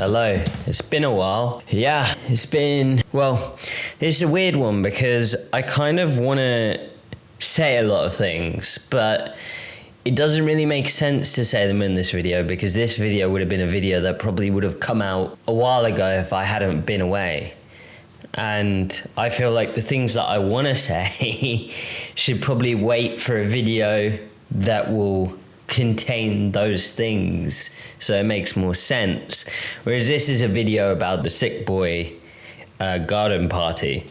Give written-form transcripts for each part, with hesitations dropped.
Hello, it's been a while. Yeah, it's been, well, it's a weird one because I kind of want to say a lot of things, but it doesn't really make sense to say them in this video because this video would have been a video that probably would have come out a while ago if I hadn't been away. And I feel like the things that I want to say should probably wait for a video that will contain those things so it makes more sense. Whereas this is a video about the sick boy garden party.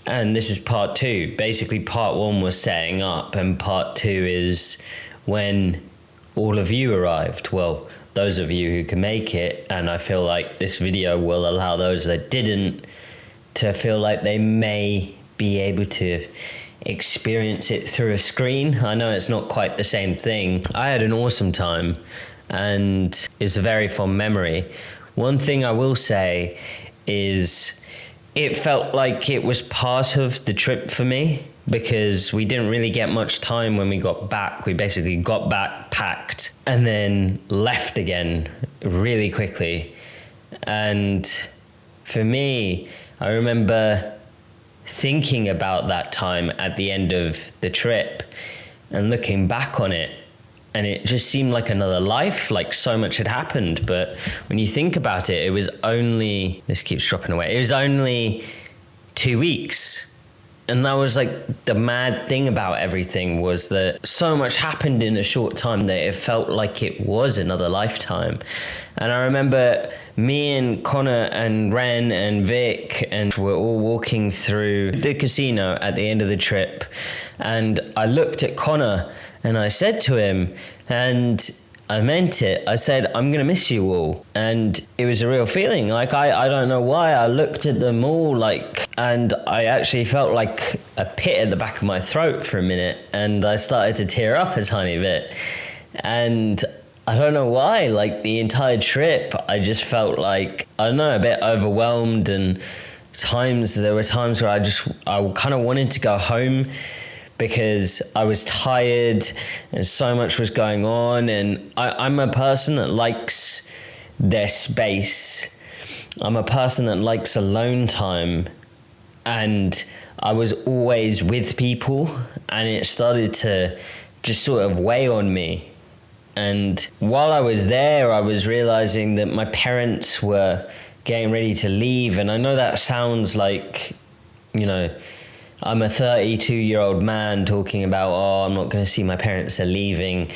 And this is part two. Basically, part one was setting up, and part two is when all of you arrived. Well, those of you who can make it, and I feel like this video will allow those that didn't to feel like they may be able to experience it through a screen. I know it's not quite the same thing. I had an awesome time, and it's a very fond memory. One thing I will say is it felt like it was part of the trip for me because we didn't really get much time when we got back. We basically got back, packed, and then left again really quickly. And for me, I remember thinking about that time at the end of the trip and looking back on it, and it just seemed like another life, like so much had happened. But when you think about it, it was only, this keeps dropping away, it was only 2 weeks. And that was like the mad thing about everything, was that so much happened in a short time that it felt like it was another lifetime. And I remember me and Connor and Ren and Vic and we're all walking through the casino at the end of the trip. And I looked at Connor and I said to him, and I meant it, I said, I'm going to miss you all. And it was a real feeling. Like, I don't know why. I looked at them all, like, and I actually felt like a pit at the back of my throat for a minute. And I started to tear up a tiny bit. And I don't know why. Like, the entire trip, I just felt like, I don't know, a bit overwhelmed. And there were times where I kind of wanted to go home, because I was tired and so much was going on, and I'm a person that likes their space. I'm a person that likes alone time, and I was always with people, and it started to just sort of weigh on me. And while I was there, I was realizing that my parents were getting ready to leave, and I know that sounds like, you know, I'm a 32-year-old man talking about, I'm not going to see my parents, they're leaving.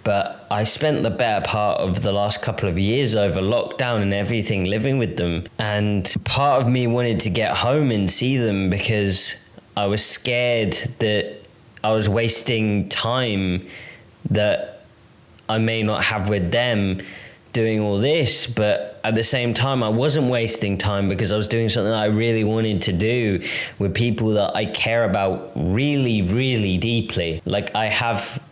But I spent the better part of the last couple of years over lockdown and everything living with them. And part of me wanted to get home and see them because I was scared that I was wasting time that I may not have with them doing all this. But at the same time, I wasn't wasting time because I was doing something that I really wanted to do with people that I care about really, really deeply. Like, I have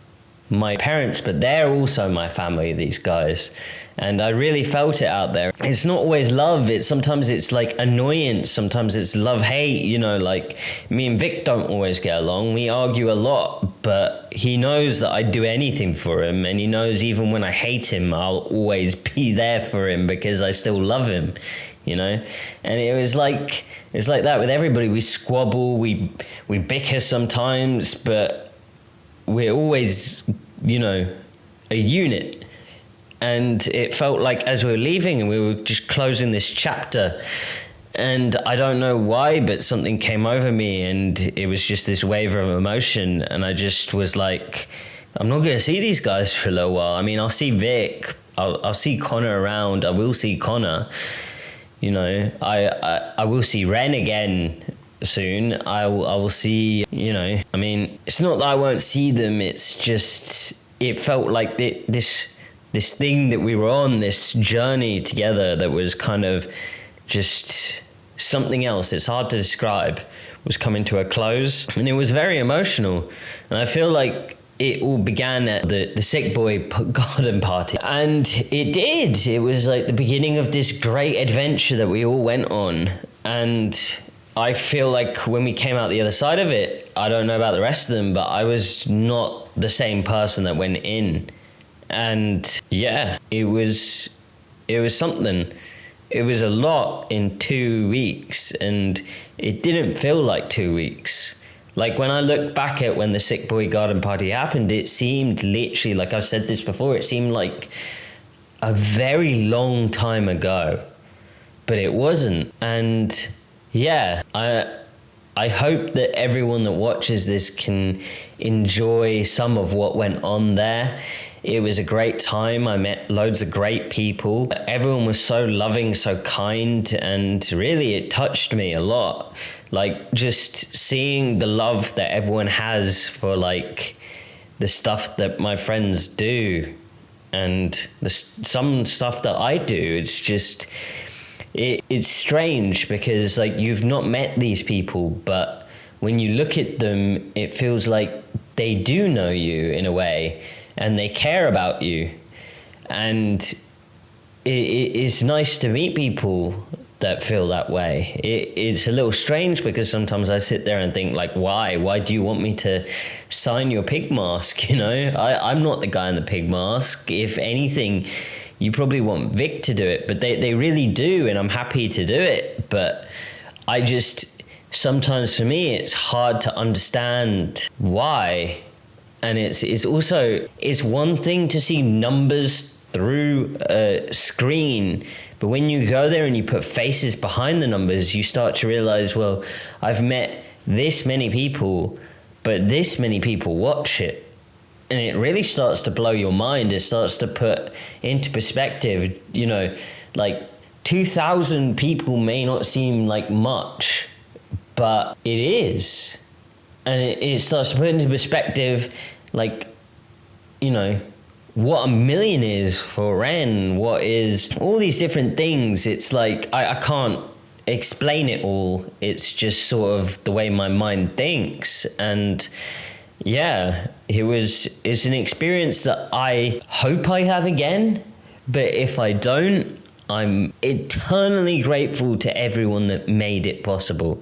my parents, but they're also my family, these guys. And I really felt it out there. It's not always love. Sometimes it's like annoyance. Sometimes it's love-hate, you know, like me and Vic don't always get along. We argue a lot, but he knows that I'd do anything for him. And he knows even when I hate him, I'll always be there for him because I still love him, you know? And it's like that with everybody. We squabble, we bicker sometimes, but we're always, you know, a unit. And it felt like as we were leaving and we were just closing this chapter, and I don't know why, but something came over me and it was just this wave of emotion. And I just was like, I'm not going to see these guys for a little while. I mean, I'll see Vic, I'll see Connor around, I will see Connor, you know, I will see Ren again soon. I will see, you know, I mean, it's not that I won't see them, it's just, it felt like this thing that we were on, this journey together that was kind of just something else, it's hard to describe, was coming to a close. And it was very emotional. And I feel like it all began at the sick boy garden party. And it did. It was like the beginning of this great adventure that we all went on. And I feel like when we came out the other side of it, I don't know about the rest of them, but I was not the same person that went in. And yeah, it was something. it was a lot in 2 weeks, and it didn't feel like 2 weeks. Like when I look back at when the Sick Boy garden party happened, it seemed literally, like I've said this before, it seemed like a very long time ago, but it wasn't. And yeah, I hope that everyone that watches this can enjoy some of what went on there. It was a great time. I met loads of great people. Everyone was so loving, so kind, and really it touched me a lot. Like just seeing the love that everyone has for like the stuff that my friends do and some stuff that I do. It's just, it's strange because like you've not met these people, but when you look at them, it feels like they do know you in a way, and they care about you. And it's nice to meet people that feel that way. It's a little strange because sometimes I sit there and think like, why do you want me to sign your pig mask? You know, I'm not the guy in the pig mask. If anything, you probably want Vic to do it, but they really do, and I'm happy to do it. But I just, sometimes for me, it's hard to understand why. And it's also, it's one thing to see numbers through a screen, but when you go there and you put faces behind the numbers, you start to realize, well, I've met this many people, but this many people watch it. And it really starts to blow your mind. It starts to put into perspective, you know, like 2,000 people may not seem like much, but it is. And it starts to put into perspective, like, you know, what a million is for Ren, what is all these different things. It's like, I can't explain it all. It's just sort of the way my mind thinks. And yeah, it's an experience that I hope I have again. But if I don't, I'm eternally grateful to everyone that made it possible,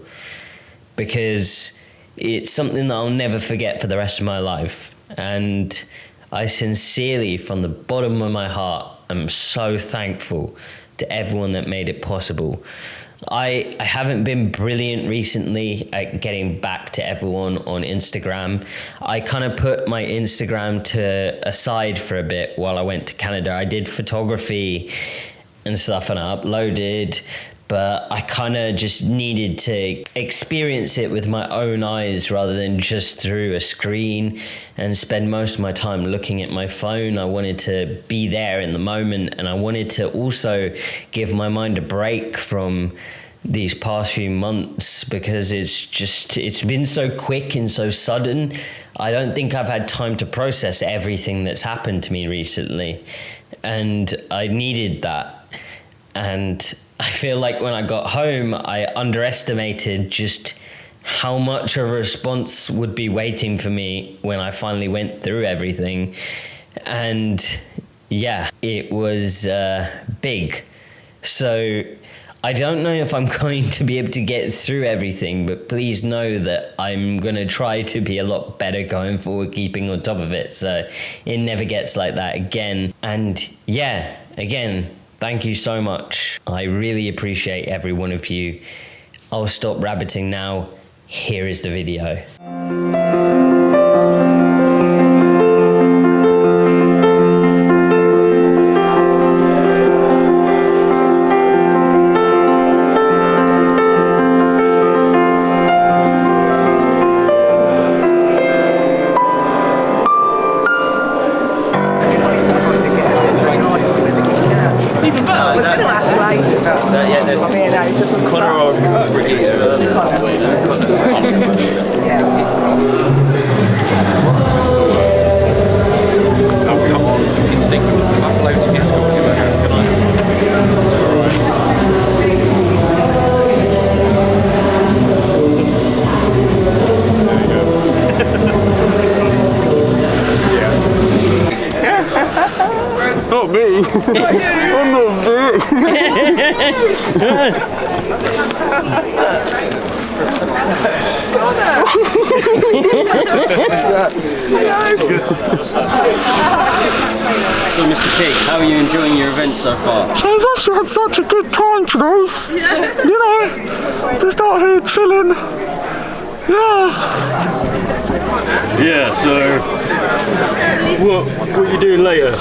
because it's something that I'll never forget for the rest of my life. And I sincerely, from the bottom of my heart, am so thankful to everyone that made it possible. I haven't been brilliant recently at getting back to everyone on Instagram. I kind of put my Instagram aside for a bit while I went to Canada. I did photography and stuff, and I uploaded, but I kind of just needed to experience it with my own eyes rather than just through a screen and spend most of my time looking at my phone. I wanted to be there in the moment, and I wanted to also give my mind a break from these past few months, because it's been so quick and so sudden. I don't think I've had time to process everything that's happened to me recently, and I needed that. And I feel like when I got home, I underestimated just how much of a response would be waiting for me when I finally went through everything. And yeah, it was big. So I don't know if I'm going to be able to get through everything, but please know that I'm going to try to be a lot better going forward, keeping on top of it, so it never gets like that again. And yeah, again, thank you so much. I really appreciate every one of you. I'll stop rabbiting now. Here is the video. Not me. Not you. I'm not big. So, Mr. Pig, how are you enjoying your event so far? Fantastic. actually had such a good time today. Yeah. You know, just out here chilling. Yeah. Yeah, so what you doing later?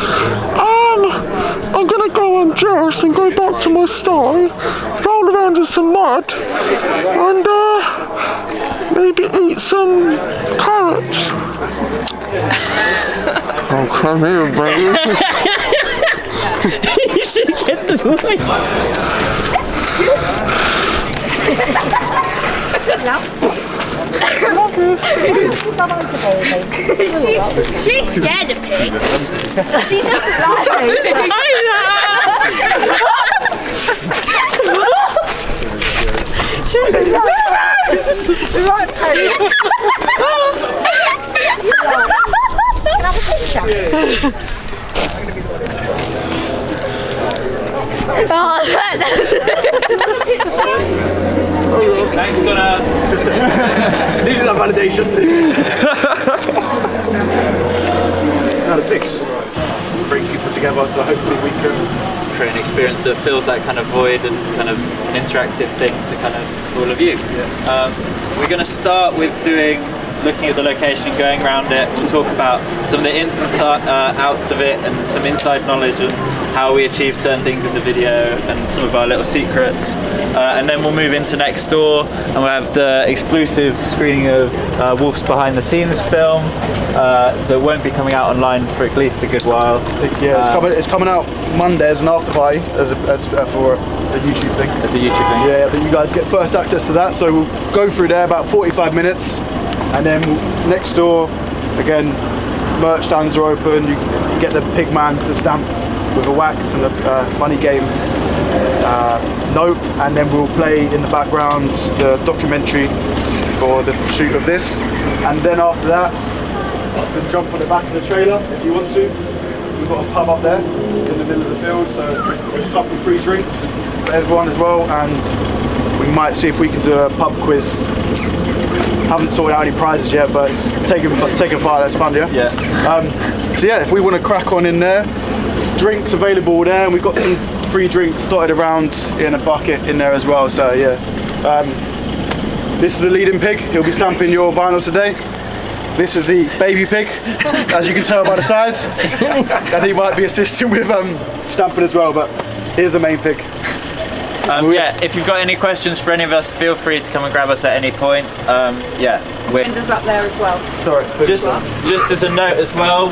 I'm gonna go undress and go back to my stall, roll around in some mud, and maybe eat some carrots. Oh, come here, baby. You should get the mic. She's scared of pigs. She doesn't like pigs. She's the right pig. Can I have a picture? Thanks, Gunnar. Needed that validation. Now the pigs bring people together, so hopefully we can create an experience that fills that kind of void and kind of an interactive thing to kind of for all of you. Yeah. We're going to start with looking at the location, going around it. We'll talk about some of the ins and outs of it and some inside knowledge and how we achieved certain things in the video and some of our little secrets. And then we'll move into next door and we'll have the exclusive screening of Wolf's behind the scenes film that won't be coming out online for at least a good while. Yeah, it's coming out Monday as an after party as for a YouTube thing. As a YouTube thing. Yeah, but you guys get first access to that, so we'll go through there about 45 minutes. And then next door, again, merch stands are open. You get the Pigman to stamp with a wax and a money game note, and then we'll play in the background the documentary for the shoot of this. And then after that, you can jump on the back of the trailer if you want to. We've got a pub up there in the middle of the field, so there's a couple of free drinks for everyone as well, and we might see if we can do a pub quiz. Haven't sorted out any prizes yet, but taking part, that's fun, yeah? Yeah. So yeah, if we want to crack on in there, drinks available there, and we've got some free drinks dotted around in a bucket in there as well, so yeah. This is the leading pig, he'll be stamping your vinyls today. This is the baby pig, as you can tell by the size, and he might be assisting with stamping as well, but here's the main pig. Yeah, if you've got any questions for any of us, feel free to come and grab us at any point. We're Windows up there as well. Sorry. just as a note as well,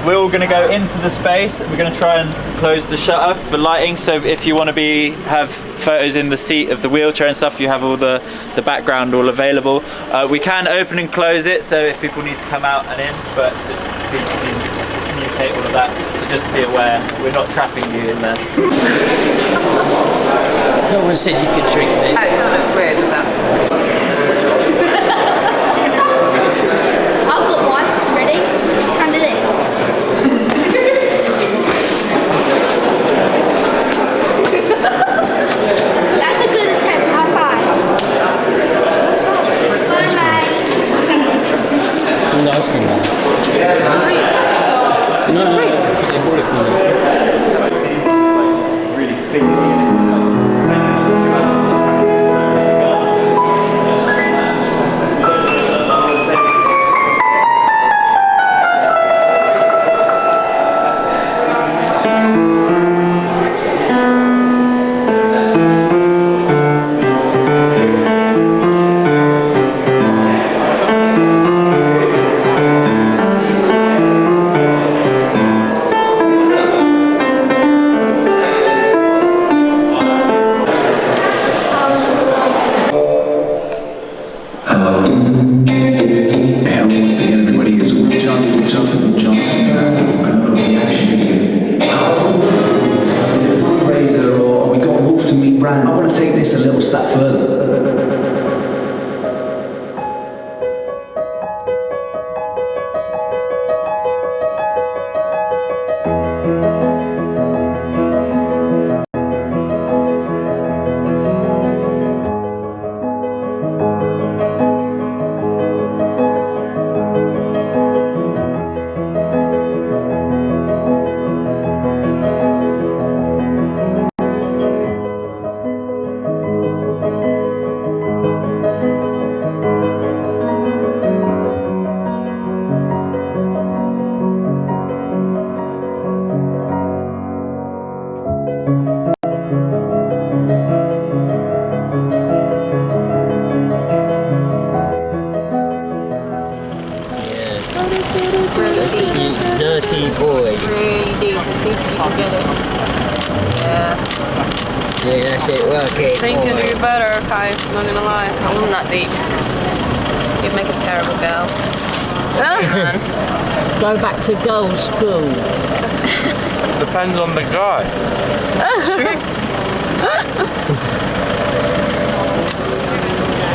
we're all going to go into the space and we're going to try and close the shutter for lighting, so if you want to have photos in the seat of the wheelchair and stuff, you have all the background all available. We can open and close it, so if people need to come out and in, but just communicate all of that, so just to be aware, we're not trapping you in there. No one said you could drink it. Oh, that looks weird, is that? I've got one. Ready? Hand it in. That's a good attempt. High five. Bye, No, ice cream. Is it free? Really thin. dirty boy. Really deep. I think you can get it. Yeah. You're gonna say, okay. I think you do better, Kai. I'm not gonna lie. I wasn't that deep. You'd make a terrible girl. Man. Go back to girls' school. Depends on the guy.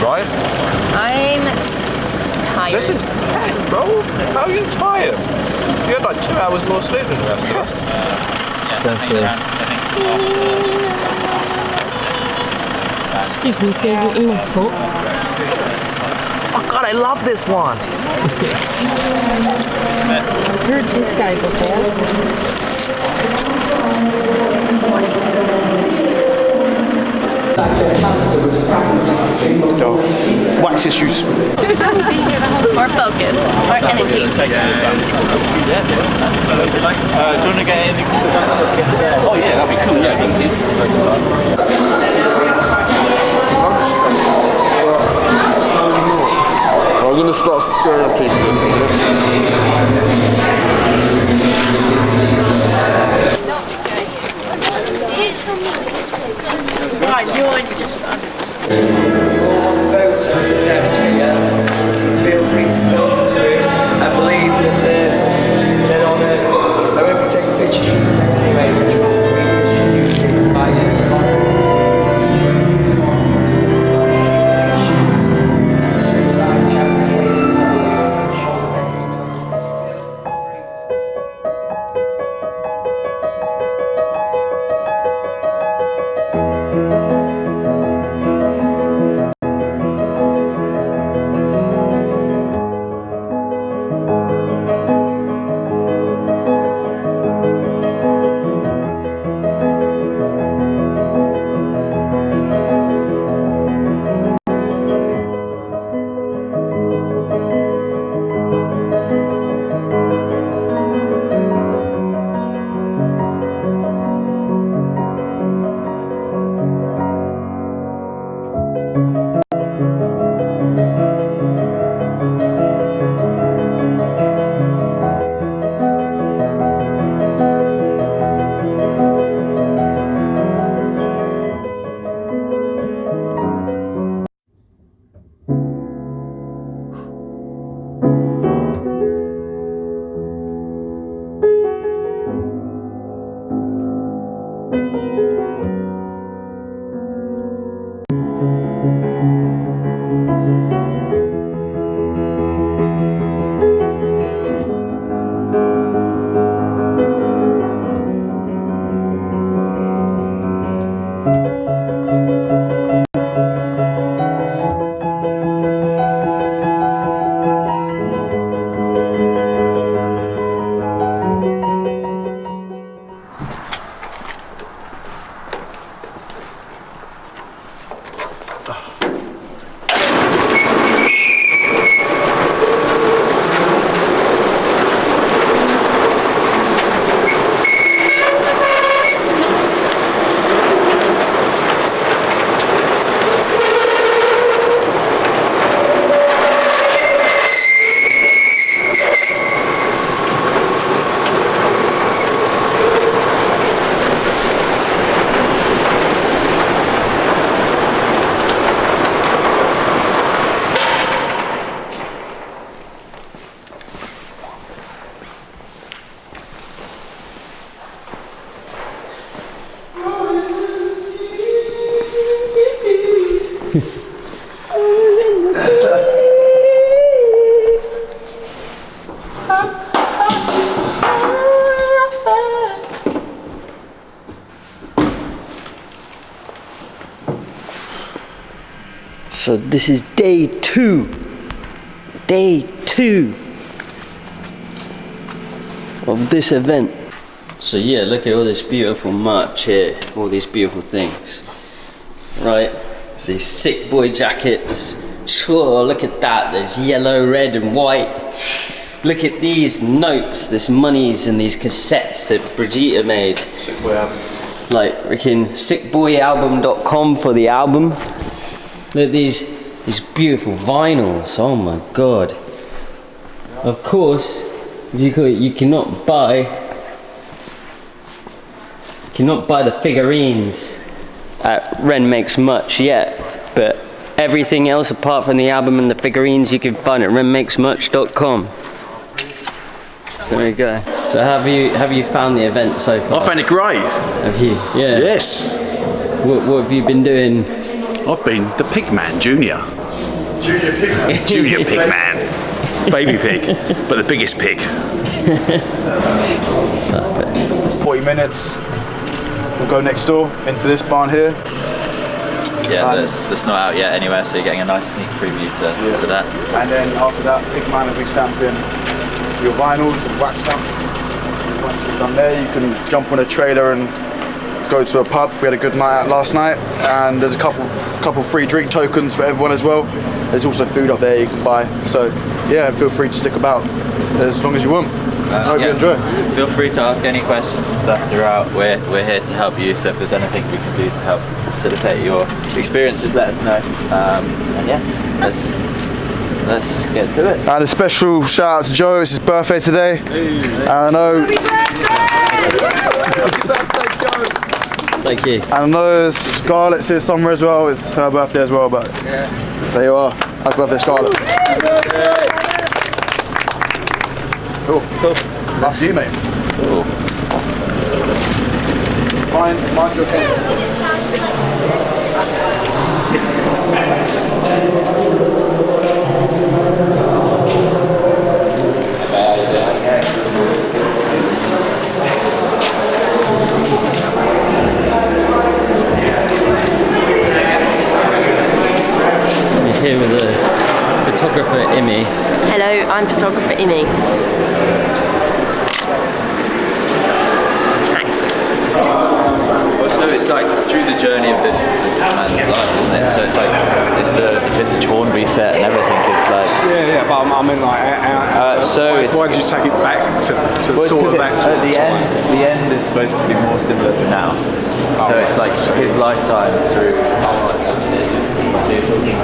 Right? I'm tired. This is bad, bro. How are you tired? You had like 2 hours more sleep than the rest of us. Excuse me, favourite insult. Oh God, I love this one. I've heard this guy before. Wax issues. More focus. More energy. Do you want to get in? Oh yeah, that'd be cool. Yeah, thank you. I'm gonna start scaring people. Right, yours is just fun. Photos of the desk, yeah. Feel free to filter through. I believe that they're on it. I won't be taking pictures from the day anyway, which will be provided in the comments. Suicide chat cases are shown bedroom. So this is day two of this event. So yeah, look at all this beautiful merch here, all these beautiful things, right? These sick boy jackets. Sure, look at that, there's yellow, red and white. Look at these notes, this monies and these cassettes that Brigitte made. Sick boy album. Like freaking sickboyalbum.com for the album. Look at these beautiful vinyls, oh my god. Of course, You cannot buy the figurines at Ren Makes Much yet, but everything else apart from the album and the figurines you can find at renmakesmuch.com. There we go. So have you found the event so far? I found it great. Have you? Yeah. Yes. What have you been doing? I've been the Pigman Junior. Junior Pigman. Junior Pigman. Baby pig, but the biggest pig. 40 minutes. We'll go next door into this barn here. Yeah, that's not out yet anywhere, so you're getting a nice sneak preview to that. And then after that, Pigman will be stamping your vinyls and wax stamp. Once you're done there, you can jump on a trailer and go to a pub. We had a good night out last night, and there's a couple free drink tokens for everyone as well. There's also food up there you can buy. So yeah, feel free to stick about as long as you want. I hope you enjoy. Feel free to ask any questions and stuff throughout. We're here to help you, so if there's anything we can do to help facilitate your experience, just let us know. And yeah, let's get to it. And a special shout out to Joe, it's his birthday today. And I know... Thank you. And I know Scarlett's here somewhere as well, it's her birthday as well, but there you are. Happy birthday, Scarlett. Cool. After you, mate. Cool. Mind your head. We're here with the photographer Imi. Hello, I'm photographer Imi. Nice. Also, it's like through the journey of this man's life, isn't it? So it's like the vintage Hornby set and everything is like. Yeah, but I mean like. Why did you take it back to sort of back to the end? The end is supposed to be more similar to now. So it's like his lifetime through. So you're talking.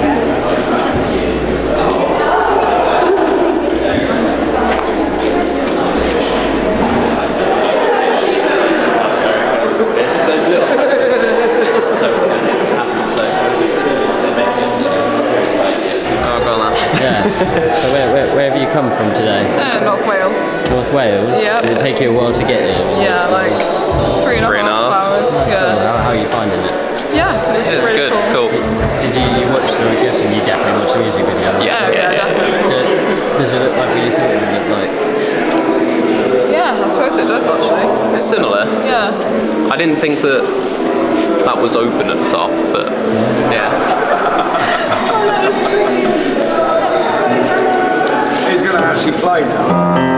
Yeah. So where have you come from today? North Wales. North Wales? Yeah. Did it take you a while to get there? Yeah, like three and a half hours. Yeah. How are you finding it? Yeah, it's really good. It's cool. Did you watch the? I'm guessing you definitely watched the music video. Yeah, definitely. Does it look like what you thought it would look like? Yeah, I suppose it does actually. It's similar. Yeah. I didn't think that was open at the top, but yeah. He's going to actually play now.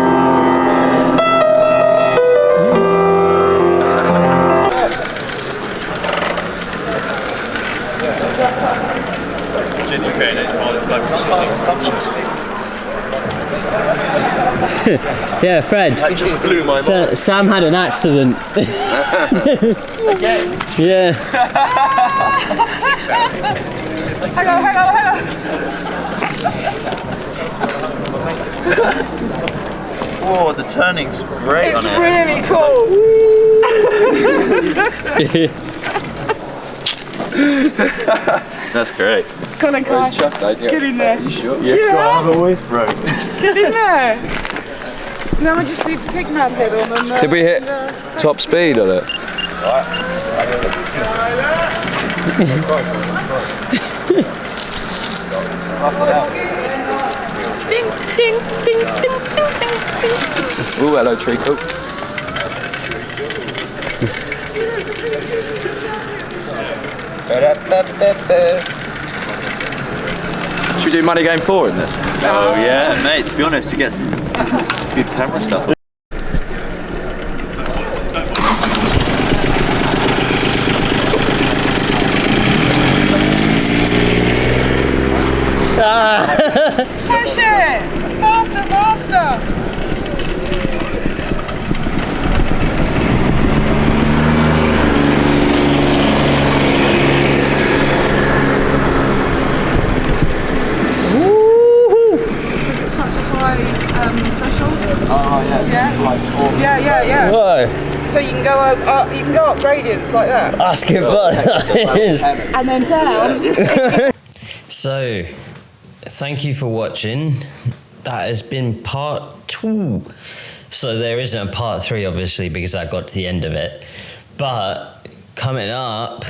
Yeah, Fred. That just blew my mind. Sam had an accident. Again? Yeah. Hang on. Whoa, the turning's great on it. Really cool. That's great. Come on, guys. Get in there. You sure? Yeah. Always, bro. Get in there. Now I just leave the Pigman head on and... Did we hit top speed on it? Ding, ding, ding, ding, ding, ding. Ooh, hello, Treacle. Should we do Money Game 4 in this? Oh yeah, mate, to be honest, you get some good camera stuff. Push it! Faster! Is it such a high threshold? Yeah. Whoa. So you can go up gradients like that. Ask him what that is. And then down. So, thank you for watching. That has been part 2. So there isn't a part 3, obviously, because I got to the end of it. But coming up,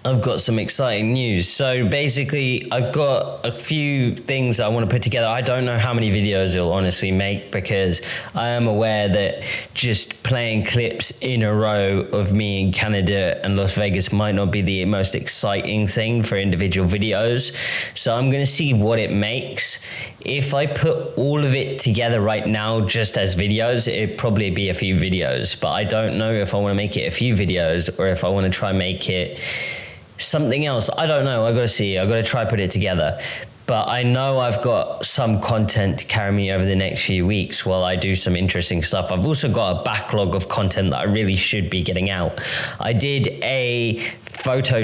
I've got some exciting news. So basically, I've got a few things I want to put together. I don't know how many videos it'll honestly make, because I am aware that just playing clips in a row of me in Canada and Las Vegas might not be the most exciting thing for individual videos. So I'm going to see what it makes. If I put all of it together right now just as videos, it'd probably be a few videos. But I don't know if I want to make it a few videos or if I want to try make it something else. I don't know. I got to see. I got to try put it together. But I know I've got some content to carry me over the next few weeks while I do some interesting stuff. I've also got a backlog of content that I really should be getting out. I did a photo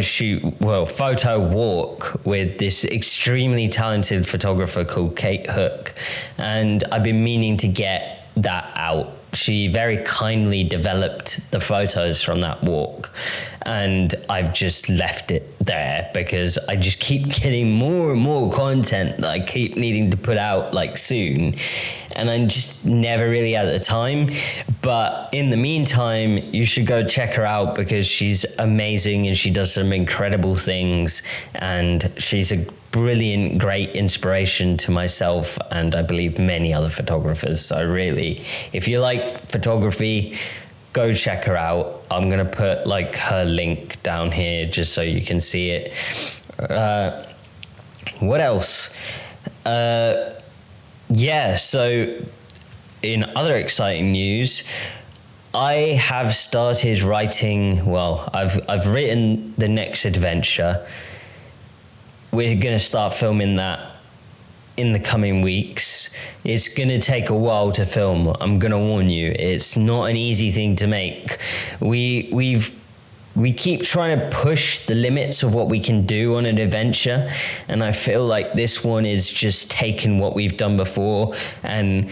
walk with this extremely talented photographer called Kate Hook, and I've been meaning to get that out. She very kindly developed the photos from that walk, and I've just left it there because I just keep getting more and more content that I keep needing to put out like soon, and I'm just never really at the time. But in the meantime, you should go check her out because she's amazing and she does some incredible things, and she's a brilliant, great inspiration to myself and I believe many other photographers. So really, if you like photography, go check her out. I'm gonna put like her link down here just so you can see it. What else? Yeah, so in other exciting news, I have started writing, well, I've written the next adventure. We're going to start filming that in the coming weeks. It's going to take a while to film. I'm going to warn you. It's not an easy thing to make. We keep trying to push the limits of what we can do on an adventure, and I feel like this one is just taking what we've done before and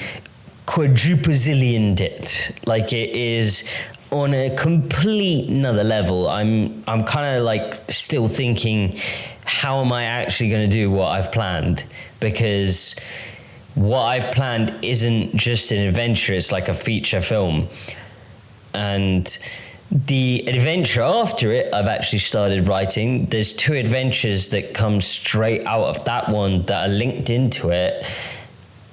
quadrupazillioned it. Like, it is on a complete another level. I'm kind of like still thinking, how am I actually going to do what I've planned? Because what I've planned isn't just an adventure, it's like a feature film. And the adventure after it, I've actually started writing. There's 2 adventures that come straight out of that one that are linked into it.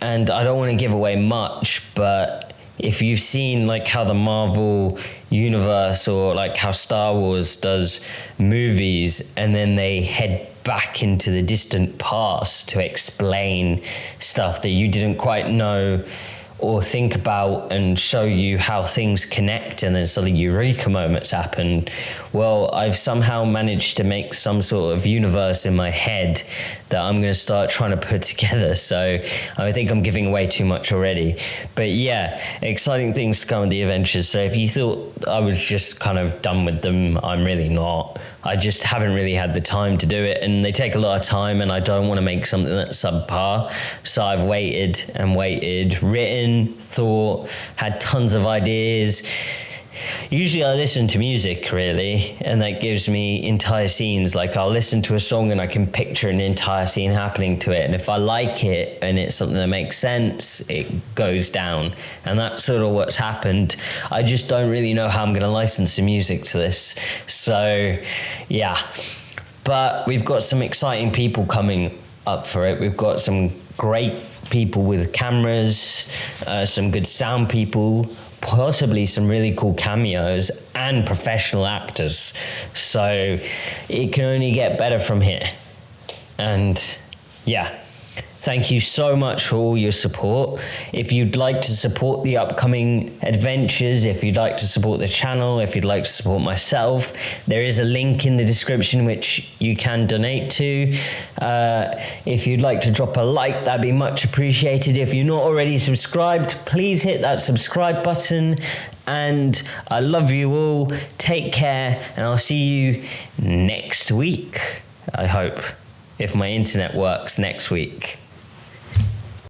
And I don't want to give away much, but if you've seen like how the Marvel universe or like how Star Wars does movies and then they head back into the distant past to explain stuff that you didn't quite know or think about and show you how things connect, and then suddenly eureka moments happen. Well, I've somehow managed to make some sort of universe in my head that I'm going to start trying to put together. So I think I'm giving away too much already. But yeah, exciting things to come with the adventures. So if you thought I was just kind of done with them, I'm really not. I just haven't really had the time to do it, and they take a lot of time, and I don't want to make something that's subpar. So I've waited and waited, written, thought, had tons of ideas. Usually I listen to music, really, and that gives me entire scenes. Like, I'll listen to a song and I can picture an entire scene happening to it, and if I like it and it's something that makes sense, it goes down. And that's sort of what's happened. I just don't really know how I'm going to license the music to this. So yeah, but we've got some exciting people coming up for it. We've got some great people with cameras, some good sound people, possibly some really cool cameos, and professional actors. So it can only get better from here. And yeah, thank you so much for all your support. If you'd like to support the upcoming adventures, if you'd like to support the channel, if you'd like to support myself, there is a link in the description which you can donate to. If you'd like to drop a like, that'd be much appreciated. If you're not already subscribed, please hit that subscribe button. And I love you all. Take care, and I'll see you next week, I hope, if my internet works next week.